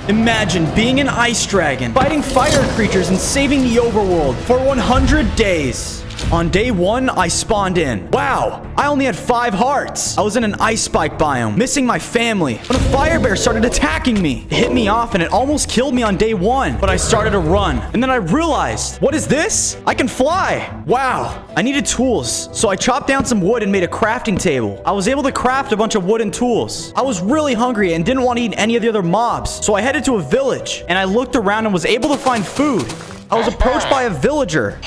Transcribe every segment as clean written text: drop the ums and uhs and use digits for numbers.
Imagine being an ice dragon, fighting fire creatures and saving the overworld for 100 days. On day 1, I spawned in. Wow, I only had 5 hearts. I was in an ice spike biome, missing my family, when a fire bear started attacking me. It hit me off and it almost killed me on day 1, but I started to run. And then I realized, what is this? I can fly. Wow, I needed tools, so I chopped down some wood and made a crafting table. I was able to craft a bunch of wooden tools. I was really hungry and didn't want to eat any of the other mobs, so I headed to a village, and I looked around and was able to find food. I was approached by a villager.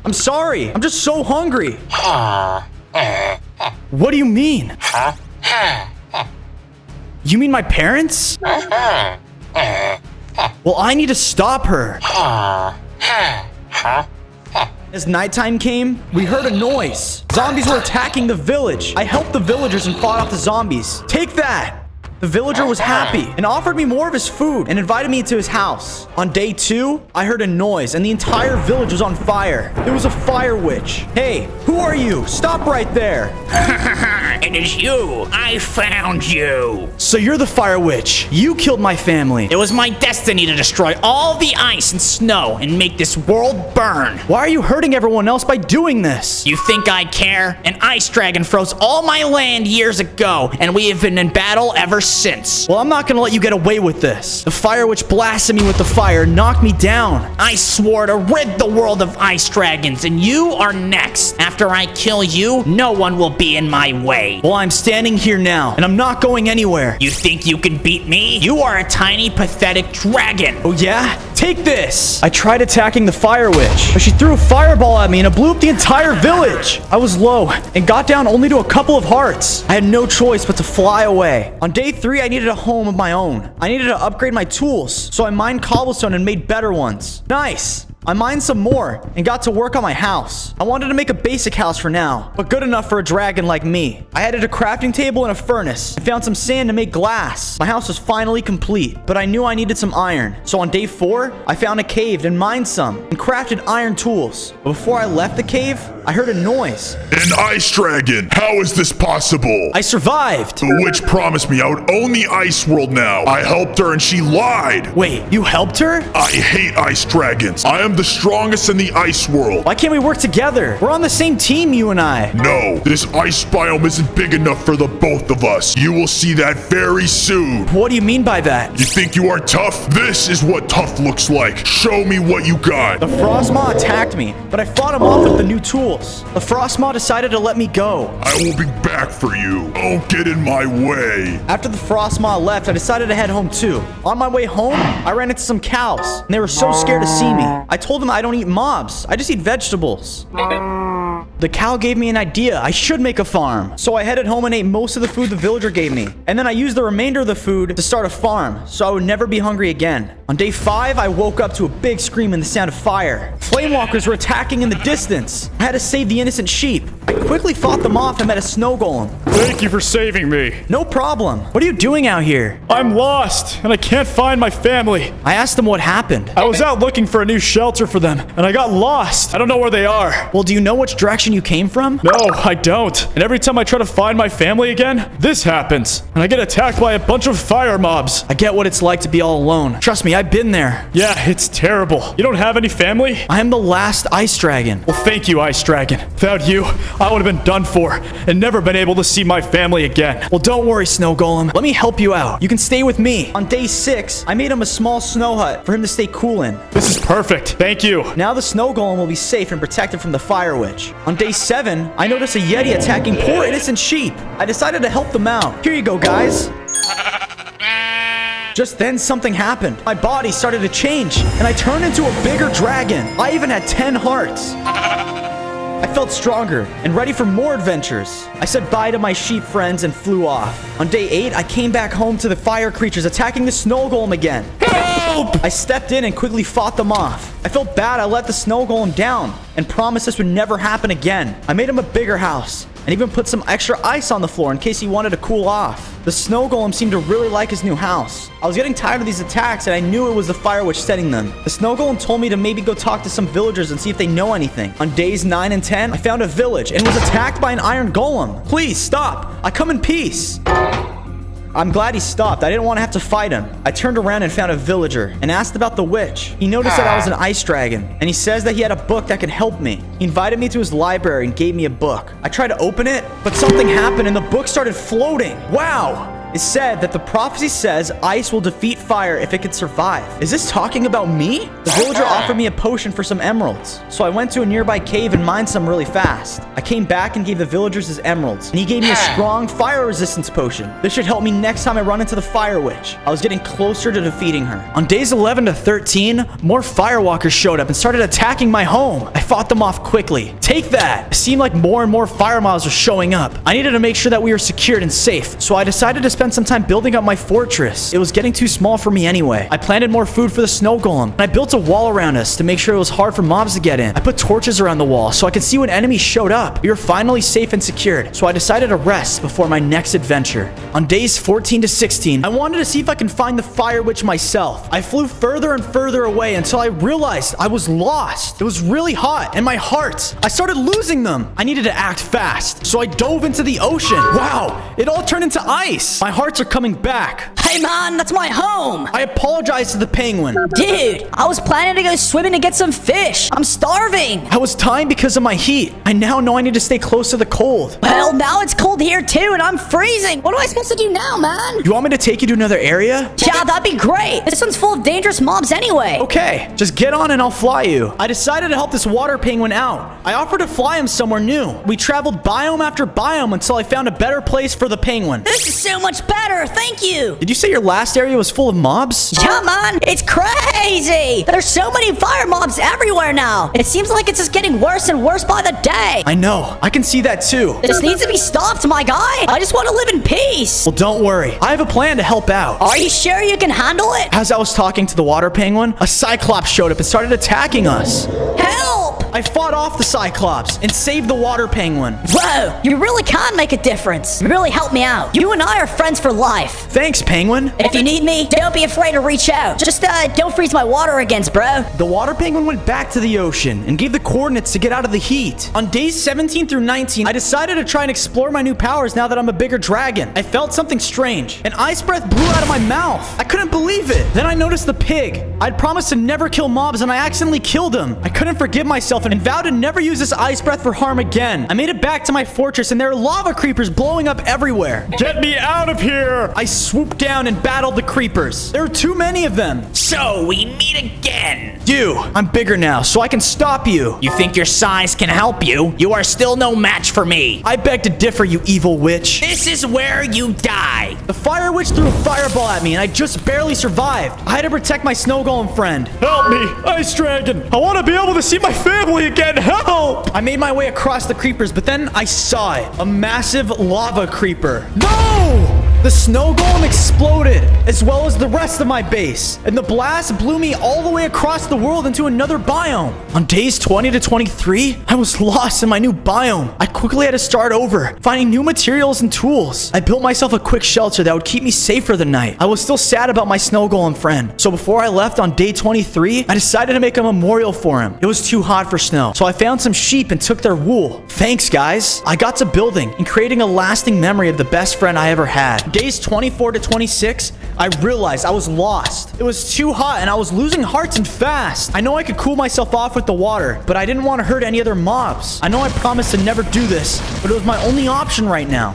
I'm sorry. I'm just so hungry. What do you mean? You mean my parents? Well, I need to stop her. As nighttime came, we heard a noise. Zombies were attacking the village. I helped the villagers and fought off the zombies. Take that! The villager was happy and offered me more of his food and invited me to his house. On day 2, I heard a noise and the entire village was on fire. There was a fire witch. Hey, who are you? Stop right there. It is you. I found you. So you're the fire witch. You killed my family. It was my destiny to destroy all the ice and snow and make this world burn. Why are you hurting everyone else by doing this? You think I care? An ice dragon froze all my land years ago, and we have been in battle ever since. Well, I'm not gonna let you get away with this. The fire witch blasted me with the fire and knocked me down. I swore to rid the world of ice dragons, and you are next. After I kill you, no one will be in my way. Well, I'm standing here now, and I'm not going anywhere. You think you can beat me? You are a tiny, pathetic dragon. Oh yeah? Take this! I tried attacking the fire witch, but she threw a fireball at me and it blew up the entire village. I was low and got down only to a couple of hearts. I had no choice but to fly away. On day 3, I needed a home of my own. I needed to upgrade my tools, so I mined cobblestone and made better ones. Nice! I mined some more and got to work on my house. I wanted to make a basic house for now, but good enough for a dragon like me. I added a crafting table and a furnace. I found some sand to make glass. My house was finally complete, but I knew I needed some iron. So on day 4, I found a cave and mined some and crafted iron tools. But before I left the cave, I heard a noise. An ice dragon! How is this possible? I survived. The witch promised me I would own the ice world now. I helped her and she lied. Wait, you helped her? I hate ice dragons. I am the strongest in the ice world. Why can't we work together? We're on the same team, you and I. No, this ice biome isn't big enough for the both of us. You will see that very soon. What do you mean by that? You think you are tough? This is what tough looks like. Show me what you got. The Frostmaw attacked me, but I fought him off with the new tools. The Frostmaw decided to let me go. I will be back for you. Don't get in my way. After the Frostmaw left, I decided to head home too. On my way home, I ran into some cows, and they were so scared to see me. I told them I don't eat mobs. I just eat vegetables. The cow gave me an idea. I should make a farm. So I headed home and ate most of the food the villager gave me. And then I used the remainder of the food to start a farm, so I would never be hungry again. On day 5, I woke up to a big scream and the sound of fire. Flamewalkers were attacking in the distance. I had to save the innocent sheep. I quickly fought them off and met a snow golem. Thank you for saving me. No problem. What are you doing out here? I'm lost, and I can't find my family. I asked them what happened. I was out looking for a new shelter for them, and I got lost. I don't know where they are. Well, do you know which direction you came from? No, I don't. And every time I try to find my family again, this happens. And I get attacked by a bunch of fire mobs. I get what it's like to be all alone. Trust me, I've been there. Yeah, it's terrible. You don't have any family? I am the last ice dragon. Well, thank you, Ice Dragon. Without you, I would have been done for and never been able to see my family again. Well, don't worry, Snow Golem. Let me help you out. You can stay with me. On day 6, I made him a small snow hut for him to stay cool in. This is perfect. Thank you. Now the Snow Golem will be safe and protected from the Fire Witch. On day 7, I noticed a Yeti attacking poor innocent sheep. I decided to help them out. Here you go, guys. Just then, something happened. My body started to change, and I turned into a bigger dragon. I even had 10 hearts. I felt stronger and ready for more adventures. I said bye to my sheep friends and flew off. On day 8, I came back home to the fire creatures attacking the snow golem again. Help! I stepped in and quickly fought them off. I felt bad I let the snow golem down and promised this would never happen again. I made him a bigger house and even put some extra ice on the floor in case he wanted to cool off. The snow golem seemed to really like his new house. I was getting tired of these attacks and I knew it was the fire witch setting them. The snow golem told me to maybe go talk to some villagers and see if they know anything. On days 9 and 10, I found a village and was attacked by an iron golem. Please stop. I come in peace. I'm glad he stopped. I didn't want to have to fight him. I turned around and found a villager and asked about the witch. He noticed that I was an ice dragon, and he says that he had a book that could help me. He invited me to his library and gave me a book. I tried to open it, but something happened and the book started floating. Wow! It said that the prophecy says ice will defeat fire if it can survive. Is this talking about me? The villager offered me a potion for some emeralds. So I went to a nearby cave and mined some really fast. I came back and gave the villagers his emeralds, and he gave me a strong fire resistance potion. This should help me next time I run into the fire witch. I was getting closer to defeating her. On days 11 to 13, more firewalkers showed up and started attacking my home. I fought them off quickly. Take that! It seemed like more and more fire mobs were showing up. I needed to make sure that we were secured and safe, so I decided to spend some time building up my fortress. It was getting too small for me anyway. I planted more food for the snow golem, and I built a wall around us to make sure it was hard for mobs to get in. I put torches around the wall so I could see when enemies showed up. We were finally safe and secured, so I decided to rest before my next adventure. On days 14 to 16, I wanted to see if I can find the fire witch myself. I flew further and further away until I realized I was lost. It was really hot, and my hearts, I started losing them. I needed to act fast, so I dove into the ocean. Wow, it all turned into ice. My hearts are coming back. Hey man, that's my home. I apologize to the penguin. Dude, I was planning to go swimming to get some fish. I'm starving. I was dying because of my heat. I now know I need to stay close to the cold. Well, now it's cold here too, and I'm freezing. What am I supposed to do now, man? You want me to take you to another area? Yeah, that'd be great. This one's full of dangerous mobs anyway. Okay, just get on and I'll fly you. I decided to help this water penguin out. I offered to fly him somewhere new. We traveled biome after biome until I found a better place for the penguin. This is so much better. Thank you. Did you say your last area was full of mobs? Yeah, man, it's crazy. There's so many fire mobs everywhere now. It seems like it's just getting worse and worse by the day. I know. I can see that too. This needs to be stopped, my guy. I just want to live in peace. Well, don't worry. I have a plan to help out. Are you sure you can handle it? As I was talking to the water penguin, a cyclops showed up and started attacking us. Help! I fought off the cyclops and saved the water penguin. Whoa, you really can make a difference. You really helped me out. You and I are friends for life. Thanks, penguin. If you need me, don't be afraid to reach out. Just don't freeze my water against, bro. The water penguin went back to the ocean and gave the coordinates to get out of the heat. On days 17 through 19, I decided to try and explore my new powers now that I'm a bigger dragon. I felt something strange. An ice breath blew out of my mouth. I couldn't believe it. Then I noticed the pig. I'd promised to never kill mobs and I accidentally killed him. I couldn't forgive myself and vowed to never use this ice breath for harm again. I made it back to my fortress and there are lava creepers blowing up everywhere. Get me out of here! I swooped down and battled the creepers. There are too many of them. So we meet again. I'm bigger now, so I can stop you. You think your size can help you? You are still no match for me. I beg to differ, you evil witch. This is where you die. The fire witch threw a fireball at me and I just barely survived. I had to protect my snow golem friend. Help me, Ice Dragon! I want to be able to see my family again! Help! I made my way across the creepers, but then I saw it. A massive lava creeper. No! The snow golem exploded, as well as the rest of my base. And the blast blew me all the way across the world into another biome. On days 20 to 23, I was lost in my new biome. I quickly had to start over, finding new materials and tools. I built myself a quick shelter that would keep me safe for the night. I was still sad about my snow golem friend. So before I left on day 23, I decided to make a memorial for him. It was too hot for snow, so I found some sheep and took their wool. Thanks, guys. I got to building and creating a lasting memory of the best friend I ever had. Days 24 to 26, I realized I was lost. It was too hot and I was losing hearts and fast. I know I could cool myself off with the water, but I didn't want to hurt any other mobs. I know I promised to never do this, but it was my only option right now.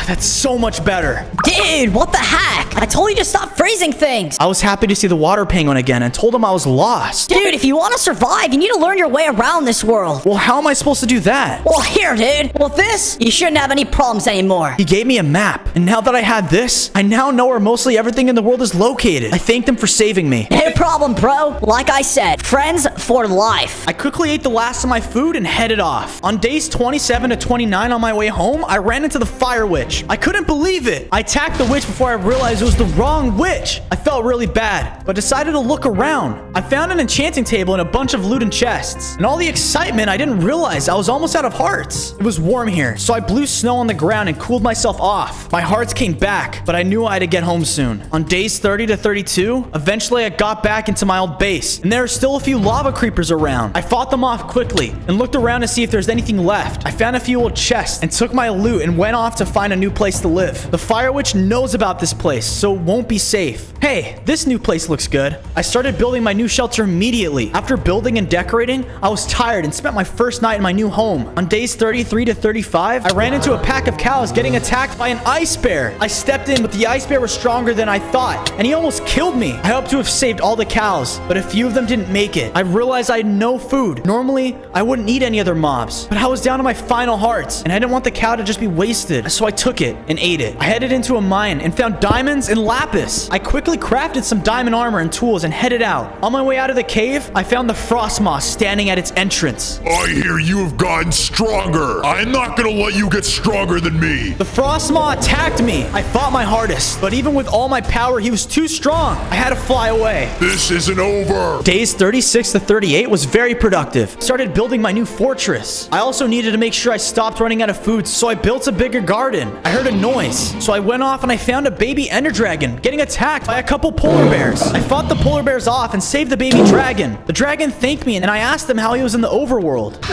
That's so much better. Dude, what the heck? I told you to stop freezing things. I was happy to see the water penguin again and told him I was lost. Dude, if you want to survive, you need to learn your way around this world. Well, how am I supposed to do that? Well, here, dude. With this, you shouldn't have any problems anymore. He gave me a map, and now that I had this, I now know where mostly everything in the world is located. I thanked him for saving me. No problem, bro. Like I said, friends for life. I quickly ate the last of my food and headed off. On days 27 to 29 on my way home, I ran into the fire witch. I couldn't believe it. I attacked the witch before I realized it was the wrong witch. I felt really bad, but decided to look around. I found an enchanting table and a bunch of loot and chests. And all the excitement, I didn't realize I was almost out of hearts. It was warm here, so I blew snow on the ground and cooled myself off. My hearts came back, but I knew I had to get home soon. On days 30 to 32, eventually I got back into my old base, and there are still a few lava creepers around. I fought them off quickly and looked around to see if there's anything left. I found a few old chests and took my loot and went off to find a new place to live. The Fire Witch knows about this place, so it won't be safe. Hey, this new place looks good. I started building my new shelter immediately. After building and decorating, I was tired and spent my first night in my new home. On days 33 to 35, I ran into a pack of cows getting attacked by an ice bear. I stepped in, but the ice bear was stronger than I thought, and he almost killed me. I hoped to have saved all the cows, but a few of them didn't make it. I realized I had no food. Normally, I wouldn't eat any other mobs, but I was down to my final hearts, and I didn't want the cow to just be wasted, so I took it and ate it. I headed into a mine and found diamonds and lapis. I quickly crafted some diamond armor and tools and headed out. On my way out of the cave, I found the frost moss standing at its entrance. I hear you have gotten stronger. I'm not gonna let you get stronger than me. The frost maw attacked me. I fought my hardest, but even with all my power, he was too strong. I had to fly away. This isn't over. Days 36 to 38 was very productive. Started building my new fortress. I also needed to make sure I stopped running out of food, so I built a bigger garden. I heard a noise, so I went off and I found a baby ender dragon getting attacked by a couple polar bears. I fought the polar bears off and saved the baby dragon. The dragon thanked me and I asked him how he was in the overworld.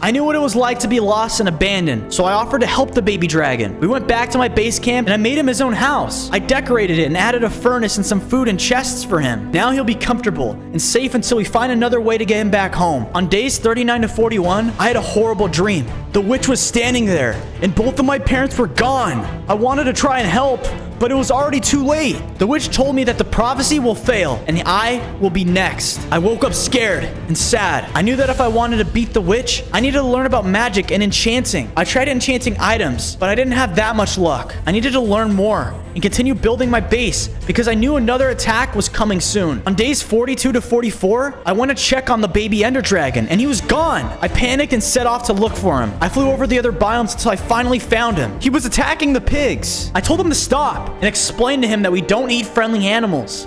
I knew what it was like to be lost and abandoned, so I offered to help the baby dragon. We went back to my base camp and I made him his own house. I decorated it and added a furnace and some food and chests for him. Now he'll be comfortable and safe until we find another way to get him back home. On days 39 to 41, I had a horrible dream. The witch was standing there and both of my parents were gone. I wanted to try and help, but it was already too late. The witch told me that the prophecy will fail and I will be next. I woke up scared and sad. I knew that if I wanted to beat the witch, I needed to learn about magic and enchanting. I tried enchanting items, but I didn't have that much luck. I needed to learn more and continue building my base because I knew another attack was coming soon. On days 42 to 44, I went to check on the baby ender dragon and he was gone. I panicked and set off to look for him. I flew over the other biomes until I finally found him. He was attacking the pigs. I told him to stop and explained to him that we don't eat friendly animals.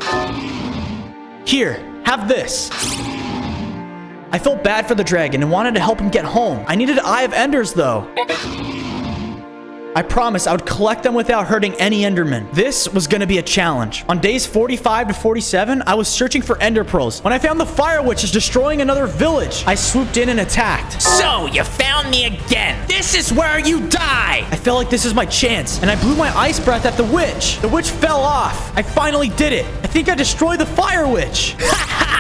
Here, have this. I felt bad for the dragon and wanted to help him get home. I needed Eye of Enders though. I promised I would collect them without hurting any Endermen. This was gonna be a challenge. On days 45 to 47, I was searching for Ender Pearls when I found the Fire Witch is destroying another village. I swooped in and attacked. So, you found me again. This is where you die. I felt like this is my chance, and I blew my ice breath at the witch. The witch fell off. I finally did it. I think I destroyed the Fire Witch. Ha ha!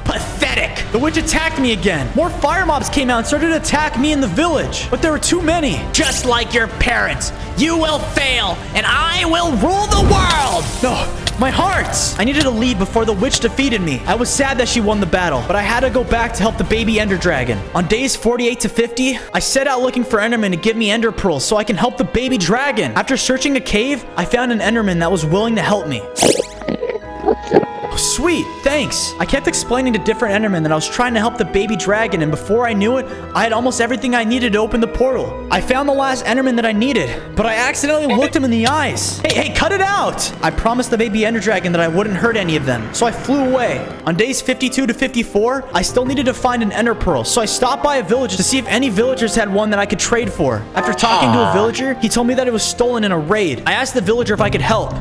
Pathetic. The witch attacked me again. More fire mobs came out and started to attack me in the village, but there were too many. Just like your parents, you will fail, and I will rule the world. No, my hearts. I needed to leave before the witch defeated me. I was sad that she won the battle, but I had to go back to help the baby ender dragon. On days 48 to 50, I set out looking for endermen to give me ender pearls so I can help the baby dragon. After searching a cave, I found an enderman that was willing to help me. Sweet, thanks. I kept explaining to different Endermen that I was trying to help the baby dragon, and before I knew it, I had almost everything I needed to open the portal. I found the last Enderman that I needed, but I accidentally looked him in the eyes. Hey, cut it out! I promised the baby Ender Dragon that I wouldn't hurt any of them, so I flew away. On days 52 to 54, I still needed to find an Ender Pearl, so I stopped by a village to see if any villagers had one that I could trade for. After talking to a villager, he told me that it was stolen in a raid. I asked the villager if I could help.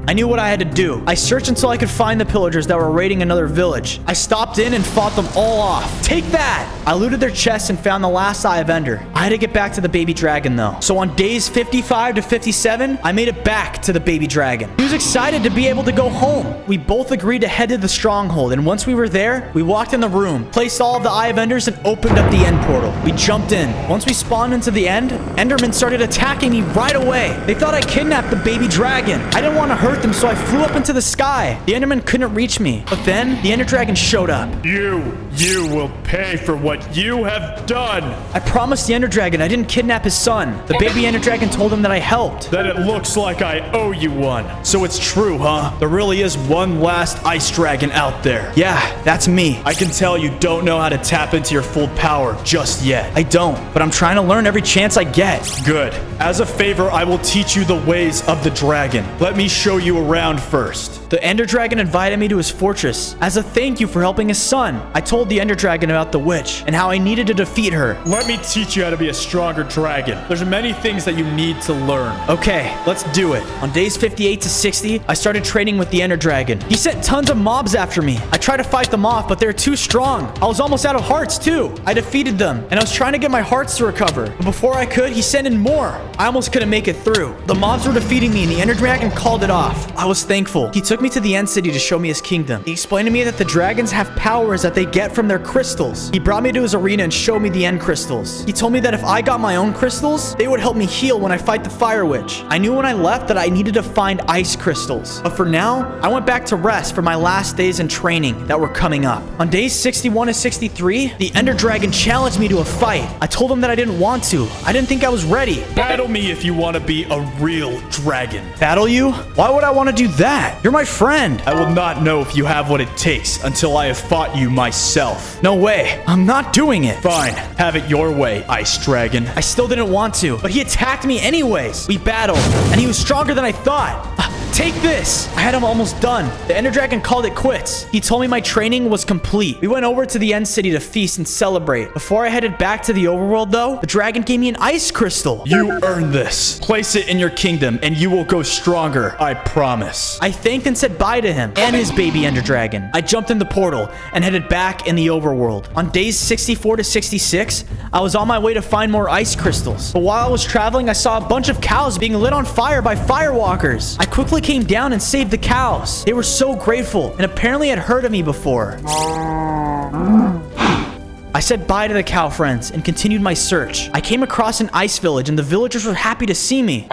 I knew what I had to do. I searched until I could find the pillagers that were raiding another village. I stopped in and fought them all off. Take that! I looted their chests and found the last Eye of Ender. I had to get back to the baby dragon though. So on days 55 to 57, I made it back to the baby dragon. He was excited to be able to go home. We both agreed to head to the stronghold, and once we were there, we walked in the room, placed all of the Eye of Enders, and opened up the end portal. We jumped in. Once we spawned into the end, Endermen started attacking me right away. They thought I kidnapped the baby dragon. I didn't want to hurt them, so I flew up into the sky. The Enderman couldn't reach me, but then the Ender Dragon showed up. You will pay for what you have done. I promised the Ender Dragon I didn't kidnap his son. The baby Ender Dragon told him that I helped. Then it looks like I owe you one. So it's true, huh? There really is one last ice dragon out there. Yeah, that's me. I can tell you don't know how to tap into your full power just yet. I don't, but I'm trying to learn every chance I get. Good. As a favor, I will teach you the ways of the dragon. Let me show you around first. The Ender Dragon invited me to his fortress as a thank you for helping his son. I told told the Ender Dragon about the witch and how I needed to defeat her. Let me teach you how to be a stronger dragon. There's many things that you need to learn. Okay, let's do it. On days 58 to 60, I started training with the Ender Dragon. He sent tons of mobs after me. I tried to fight them off, but they're too strong. I was almost out of hearts too. I defeated them, and I was trying to get my hearts to recover. But before I could, he sent in more. I almost couldn't make it through. The mobs were defeating me, and the Ender Dragon called it off. I was thankful. He took me to the End City to show me his kingdom. He explained to me that the dragons have powers that they get from their crystals. He brought me to his arena and showed me the end crystals. He told me that if I got my own crystals, they would help me heal when I fight the Fire Witch. I knew when I left that I needed to find ice crystals. But for now, I went back to rest for my last days in training that were coming up. On days 61 to 63, the Ender Dragon challenged me to a fight. I told him that I didn't want to. I didn't think I was ready. Battle me if you want to be a real dragon. Battle you? Why would I want to do that? You're my friend. I will not know if you have what it takes until I have fought you myself. No way. I'm not doing it. Fine, have it your way, Ice Dragon. I still didn't want to, but he attacked me anyways. We battled, and he was stronger than I thought. Take this! I had him almost done. The Ender Dragon called it quits. He told me my training was complete. We went over to the End City to feast and celebrate. Before I headed back to the overworld, though, the dragon gave me an ice crystal. You earned this. Place it in your kingdom, and you will go stronger, I promise. I thanked and said bye to him and his baby Ender Dragon. I jumped in the portal and headed back in the overworld. On days 64 to 66, I was on my way to find more ice crystals. But while I was traveling, I saw a bunch of cows being lit on fire by firewalkers. I quickly came down and saved the cows. They were so grateful and apparently had heard of me before. I said bye to the cow friends and continued my search. I came across an ice village and the villagers were happy to see me.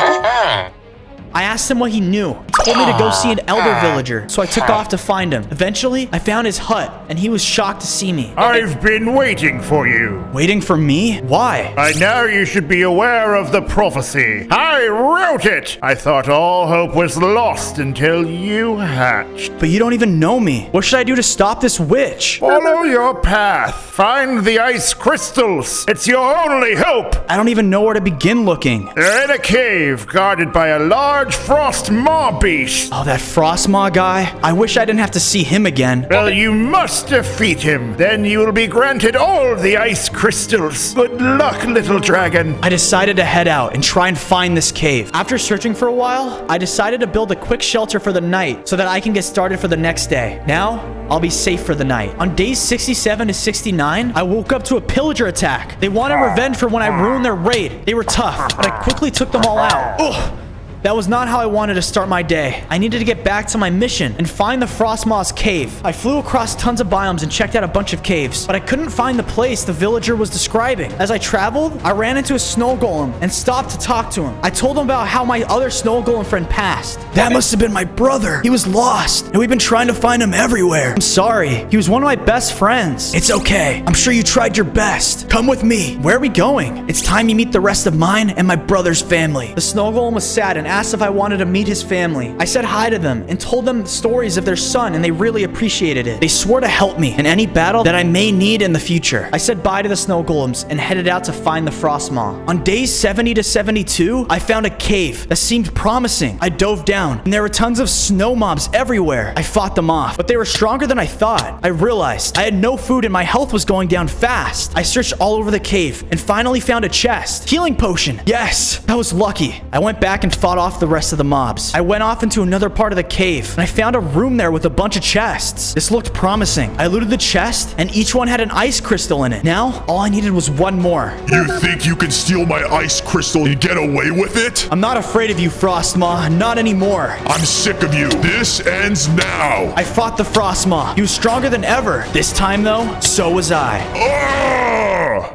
I asked him what he knew. He told me to go see an elder villager, so I took off to find him. Eventually, I found his hut, and he was shocked to see me. I've been waiting for you. Waiting for me? Why? By now you should be aware of the prophecy. I wrote it. I thought all hope was lost until you hatched. But you don't even know me. What should I do to stop this witch? Follow your path. Find the ice crystals. It's your only hope. I don't even know where to begin looking. They're in a cave guarded by a large frost maw beast. Oh, that frost maw guy? I wish I didn't have to see him again. Well, you must defeat him. Then you will be granted all the ice crystals. Good luck, little dragon. I decided to head out and try and find this cave. After searching for a while, I decided to build a quick shelter for the night so that I can get started for the next day. Now, I'll be safe for the night. On days 67 to 69, I woke up to a pillager attack. They wanted revenge for when I ruined their raid. They were tough, but I quickly took them all out. Ugh. That was not how I wanted to start my day. I needed to get back to my mission and find the Frostmaw's cave. I flew across tons of biomes and checked out a bunch of caves, but I couldn't find the place the villager was describing. As I traveled, I ran into a snow golem and stopped to talk to him. I told him about how my other snow golem friend passed. That must have been my brother. He was lost, and we've been trying to find him everywhere. I'm sorry. He was one of my best friends. It's okay. I'm sure you tried your best. Come with me. Where are we going? It's time you meet the rest of mine and my brother's family. The snow golem was sad and asked if I wanted to meet his family. I said hi to them and told them stories of their son, and they really appreciated it. They swore to help me in any battle that I may need in the future. I said bye to the snow golems and headed out to find the Frostmaw. On days 70 to 72, I found a cave that seemed promising. I dove down, and there were tons of snow mobs everywhere. I fought them off, but they were stronger than I thought. I realized I had no food and my health was going down fast. I searched all over the cave and finally found a chest. Healing potion. Yes, that was lucky. I went back and fought off the rest of the mobs. I went off into another part of the cave, and I found a room there with a bunch of chests. This looked promising. I looted the chest, and each one had an ice crystal in it. Now, all I needed was one more. You think you can steal my ice crystal and get away with it? I'm not afraid of you, Frostmaw. Not anymore. I'm sick of you. This ends now. I fought the Frostmaw. He was stronger than ever. This time, though, so was I.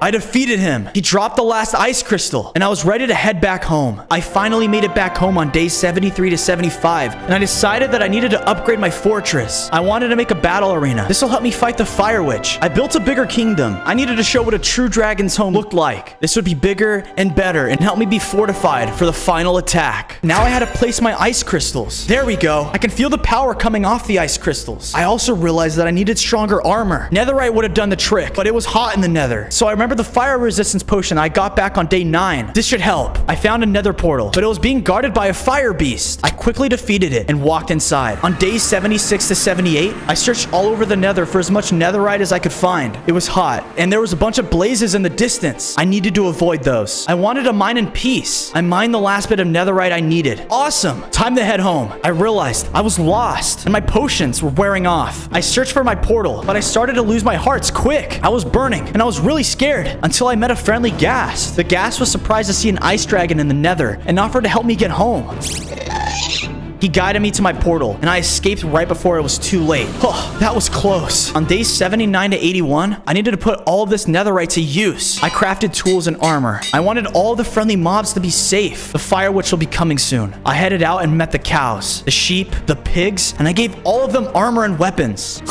I defeated him. He dropped the last ice crystal, and I was ready to head back home. I finally made it back home on days 73 to 75, and I decided that I needed to upgrade my fortress. I wanted to make a battle arena. This will help me fight the Fire Witch. I built a bigger kingdom. I needed to show what a true dragon's home looked like. This would be bigger and better and help me be fortified for the final attack. Now I had to place my ice crystals. There we go. I can feel the power coming off the ice crystals. I also realized that I needed stronger armor. Netherite would have done the trick, but it was hot in the nether. So I remember the fire resistance potion I got back on day 9. This should help. I found a nether portal, but it was being guarded by a fire beast. I quickly defeated it and walked inside. On days 76 to 78, I searched all over the nether for as much netherite as I could find. It was hot, and there was a bunch of blazes in the distance. I needed to avoid those. I wanted to mine in peace. I mined the last bit of netherite I needed. Awesome! Time to head home. I realized I was lost, and my potions were wearing off. I searched for my portal, but I started to lose my hearts quick. I was burning, and I was really scared until I met a friendly ghast. The ghast was surprised to see an ice dragon in the nether and offered to help me get home. He guided me to my portal, and I escaped right before it was too late. Oh, that was close. On days 79 to 81, I needed to put all of this netherite to use. I crafted tools and armor. I wanted all the friendly mobs to be safe. The fire witch will be coming soon. I headed out and met the cows, the sheep, the pigs, and I gave all of them armor and weapons.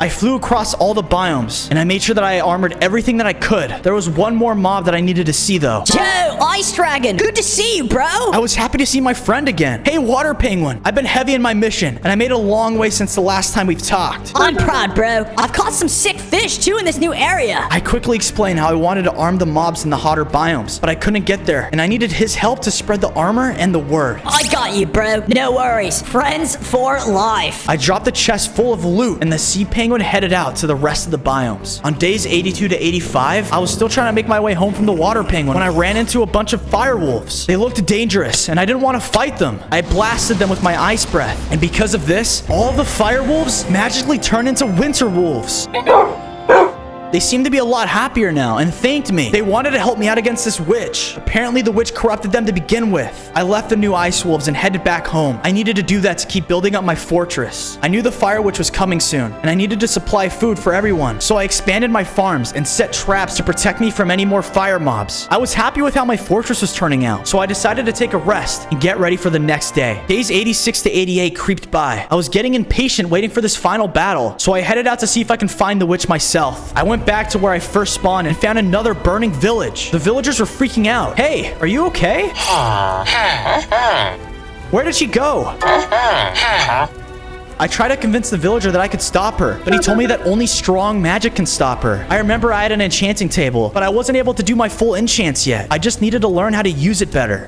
I flew across all the biomes, and I made sure that I armored everything that I could. There was one more mob that I needed to see, though. Joe, Ice Dragon, good to see you, bro. I was happy to see my friend again. Hey, Water Penguin. I've been heavy in my mission, and I made a long way since the last time we've talked. I'm proud, bro. I've caught some sick fish, too, in this new area. I quickly explained how I wanted to arm the mobs in the hotter biomes, but I couldn't get there, and I needed his help to spread the armor and the word. I got you, bro. No worries. Friends for life. I dropped a chest full of loot, and the sea penguin headed out to the rest of the biomes. On days 82 to 85, I was still trying to make my way home from the water penguin when I ran into a bunch of fire wolves. They looked dangerous, and I didn't want to fight them. I blasted them with my ice breath, and because of this, all the fire wolves magically turned into winter wolves. They seem to be a lot happier now and thanked me. They wanted to help me out against this witch. Apparently, the witch corrupted them to begin with. I left the new ice wolves and headed back home. I needed to do that to keep building up my fortress. I knew the fire witch was coming soon, and I needed to supply food for everyone. So I expanded my farms and set traps to protect me from any more fire mobs. I was happy with how my fortress was turning out, so I decided to take a rest and get ready for the next day. Days 86 to 88 creeped by. I was getting impatient waiting for this final battle, so I headed out to see if I can find the witch myself. I went back to where I first spawned and found another burning village. The villagers were freaking out. Hey, are you okay? Where did she go? I tried to convince the villager that I could stop her, but he told me that only strong magic can stop her. I remember I had an enchanting table, but I wasn't able to do my full enchants yet. I just needed to learn how to use it better.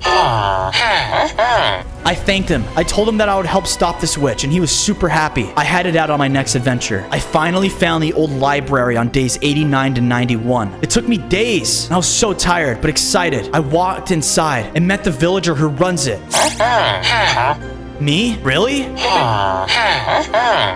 I thanked him. I told him that I would help stop this witch, and he was super happy. I headed out on my next adventure. I finally found the old library on days 89 to 91. It took me days, and I was so tired, but excited. I walked inside and met the villager who runs it. Me? Really?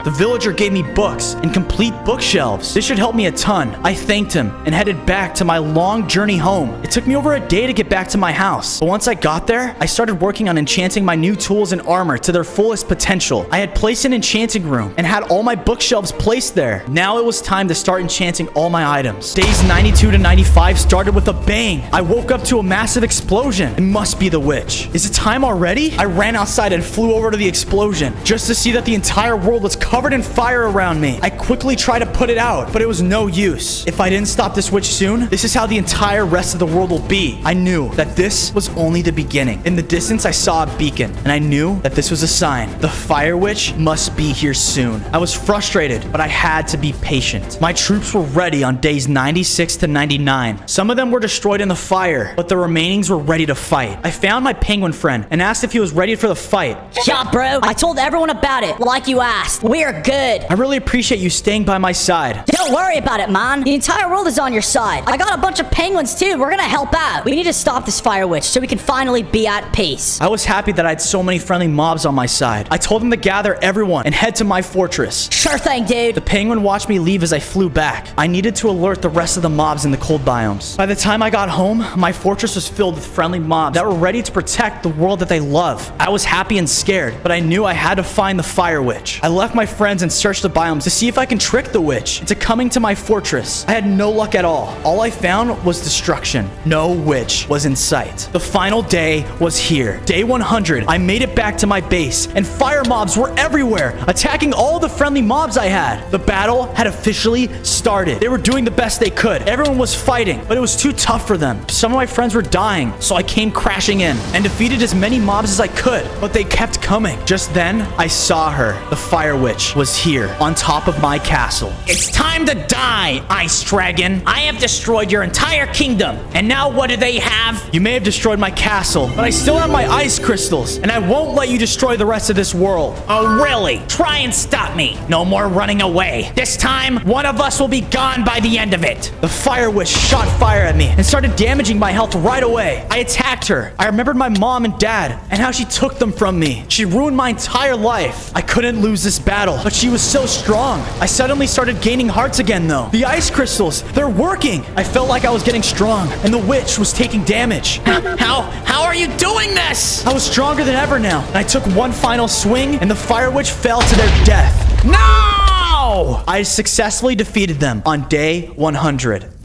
The villager gave me books and complete bookshelves. This should help me a ton. I thanked him and headed back to my long journey home. It took me over a day to get back to my house. But once I got there, I started working on enchanting my new tools and armor to their fullest potential. I had placed an enchanting room and had all my bookshelves placed there. Now it was time to start enchanting all my items. Days 92 to 95 started with a bang. I woke up to a massive explosion. It must be the witch. Is it time already? I ran outside and flew over to the explosion just to see that the entire world was covered in fire around me. I quickly tried to put it out, but it was no use. If I didn't stop this witch soon, this is how the entire rest of the world will be. I knew that this was only the beginning. In the distance, I saw a beacon, and I knew that this was a sign. The fire witch must be here soon. I was frustrated, but I had to be patient. My troops were ready on days 96 to 99. Some of them were destroyed in the fire, but the remainings were ready to fight. I found my penguin friend and asked if he was ready for the fight. Yeah, bro. I told everyone about it, like you asked. We're good. I really appreciate you staying by my side. Don't worry about it, man. The entire world is on your side. I got a bunch of penguins, too. We're gonna help out. We need to stop this fire witch so we can finally be at peace. I was happy that I had so many friendly mobs on my side. I told them to gather everyone and head to my fortress. Sure thing, dude. The penguin watched me leave as I flew back. I needed to alert the rest of the mobs in the cold biomes. By the time I got home, my fortress was filled with friendly mobs that were ready to protect the world that they love. I was happy and scared, but I knew I had to find the fire witch. I left my friends and searched the biomes to see if I can trick the witch into coming to my fortress. I had no luck at all. All I found was destruction. No witch was in sight. The final day was here. Day 100, I made it back to my base, and fire mobs were everywhere, attacking all the friendly mobs I had. The battle had officially started. They were doing the best they could. Everyone was fighting, but it was too tough for them. Some of my friends were dying, so I came crashing in and defeated as many mobs as I could, but they kept attacked coming. Just then, I saw her. The Fire Witch was here, on top of my castle. It's time to die, Ice Dragon. I have destroyed your entire kingdom. And now what do they have? You may have destroyed my castle, but I still have my ice crystals, and I won't let you destroy the rest of this world. Oh, really? Try and stop me. No more running away. This time, one of us will be gone by the end of it. The Fire Witch shot fire at me and started damaging my health right away. I attacked her. I remembered my mom and dad and how she took them from me. She ruined my entire life. I couldn't lose this battle, but she was so strong. I suddenly started gaining hearts again, though. The ice crystals, they're working. I felt like I was getting strong, and the witch was taking damage. How are you doing this? I was stronger than ever now, and I took one final swing, and the Fire Witch fell to their death. No! I successfully defeated them on day 100.